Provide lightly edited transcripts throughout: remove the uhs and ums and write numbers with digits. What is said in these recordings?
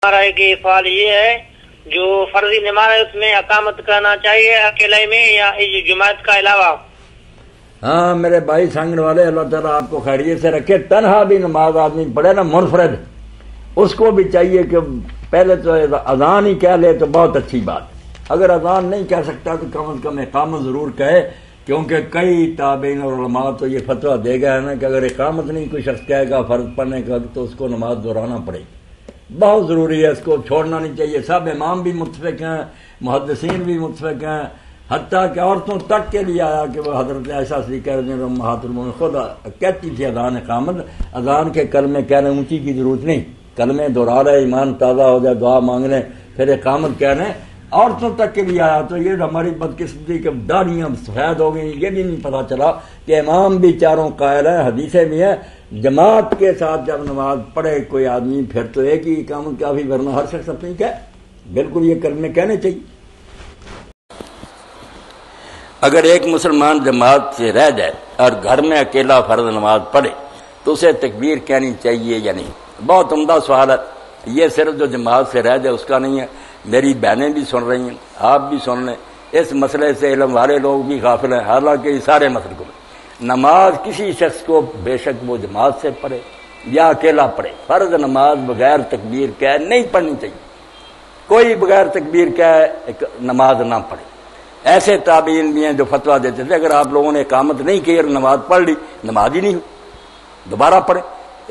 ہمارا ایک سوال یہ ہے، جو فرضی نماز ہے اس میں اقامت کرنا چاہیے اکیلے میں یا جماعت کا علاوہ؟ ہاں میرے بھائی سنگن والے، اللہ تعالیٰ آپ کو خیریت سے رکھے۔ تنہا بھی نماز آدمی پڑھے نا منفرد، اس کو بھی چاہیے کہ پہلے تو اذان ہی کہہ لے تو بہت اچھی بات۔ اگر اذان نہیں کہہ سکتا تو کم از کم اقامت ضرور کہے، کیونکہ کئی تابعین اور علماء تو یہ فتویٰ دے گئے ہیں نا کہ اگر اقامت نہیں کوئی شخص کہے گا فرض پڑھنے کا تو اس کو نماز دہرانا پڑے گی، بہت ضروری ہے، اس کو چھوڑنا نہیں چاہیے۔ سب امام بھی متفق ہیں، محدثین بھی متفق ہیں، حتیٰ کہ عورتوں تک کے لیے آیا کہ وہ حضرت عائشہ صدیقہ رضی اللہ عنہا امہات المؤمنین خود کہتی تھی اذان اقامت، اذان کے کلمے کہنے اونچی کی ضرورت نہیں، کلمے دہرا رہے، ایمان تازہ ہو جائے، دعا مانگ لیں، پھر اقامت کہنے عورتوں تک کے لیے آیا۔ تو یہ ہماری بدقسمتی کہ داڑیاں سفید ہو گئی، یہ بھی نہیں پتہ چلا کہ امام بھی چاروں قائل ہیں، حدیثیں بھی ہیں، جماعت کے ساتھ جب نماز پڑھے کوئی آدمی پھر تو ایک ہی اقامت کافی، ورنہ ہر شخص اپنی کہے، بالکل یہ کلمے کہنے چاہیے۔ اگر ایک مسلمان جماعت سے رہ جائے اور گھر میں اکیلا فرض نماز پڑھے تو اسے تکبیر کہنی چاہیے یا نہیں؟ بہت عمدہ سوال ہے۔ یہ صرف جو جماعت سے رہ جائے اس کا نہیں ہے، میری بہنیں بھی سن رہی ہیں، آپ بھی سن لیں، اس مسئلے سے علم والے لوگ بھی غافل ہیں، حالانکہ یہ سارے مسئلے کو نماز کسی شخص کو بے شک وہ جماعت سے پڑھے یا اکیلا پڑھے، فرض نماز بغیر تکبیر کہے نہیں پڑھنی چاہیے۔ کوئی بغیر تکبیر کہے نماز نہ پڑھے۔ ایسے تابعین بھی ہیں جو فتویٰ دیتے تھے اگر آپ لوگوں نے اقامت نہیں کی اور نماز پڑھ لی، نماز ہی نہیں ہوئی، دوبارہ پڑھیں۔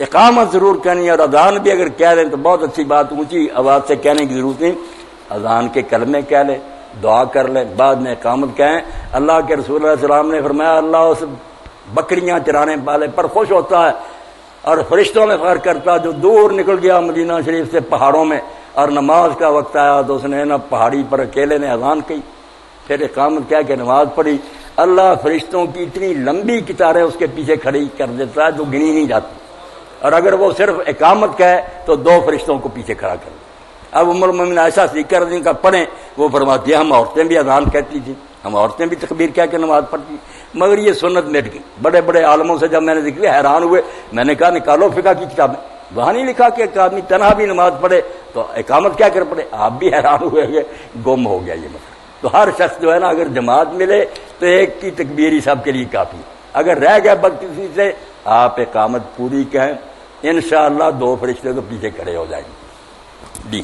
اقامت ضرور کہنی ہے، اور اذان بھی اگر کہہ لیں تو بہت اچھی بات، اونچی آواز سے کہنے کی ضرورت نہیں، اذان کے کلمے کہہ لیں، دعا کر لیں، بعد میں اقامت کہیں۔ اللہ کے رسول علیہ السلام نے فرمایا اللہ اس بکریاں چرانے والے پر خوش ہوتا ہے اور فرشتوں میں فخر کرتا ہے جو دور نکل گیا مدینہ شریف سے پہاڑوں میں، اور نماز کا وقت آیا تو اس نے نا پہاڑی پر اکیلے نے اذان کی، پھر اقامت کہہ کے نماز پڑھی، اللہ فرشتوں کی اتنی لمبی قطاریں اس کے پیچھے کھڑی کر دیتا ہے جو گنی نہیں جاتی، اور اگر وہ صرف اقامت کہے تو 2 فرشتوں کو پیچھے کھڑا کر دے۔ اب ام المؤمنین عائشہ صدیقہ رضی اللہ عنہا کا پڑھیں، وہ فرماتی ہے ہم عورتیں بھی اذان کہتی تھیں، ہم عورتیں بھی تکبیر کہہ کے نماز پڑھتی، مگر یہ سنت مٹ گئی۔ بڑے بڑے عالموں سے جب میں نے ذکر حیران ہوئے، میں نے کہا نکالو فقہ کی کتابیں، وہاں نہیں لکھا کہ ایک آدمی تنہا بھی نماز پڑھے تو اقامت کیا کر پڑھے۔ آپ بھی حیران ہوئے کہ گم ہو گیا یہ مسئلہ۔ تو ہر شخص جو ہے نا اگر جماعت ملے تو ایک کی تکبیر ہی سب کے لیے کافی ہے، اگر رہ گئے بدقسمتی سے آپ اقامت پوری کہیں، انشاءاللہ 2 فرشتے تو پیچھے کھڑے ہو جائیں گے۔ جی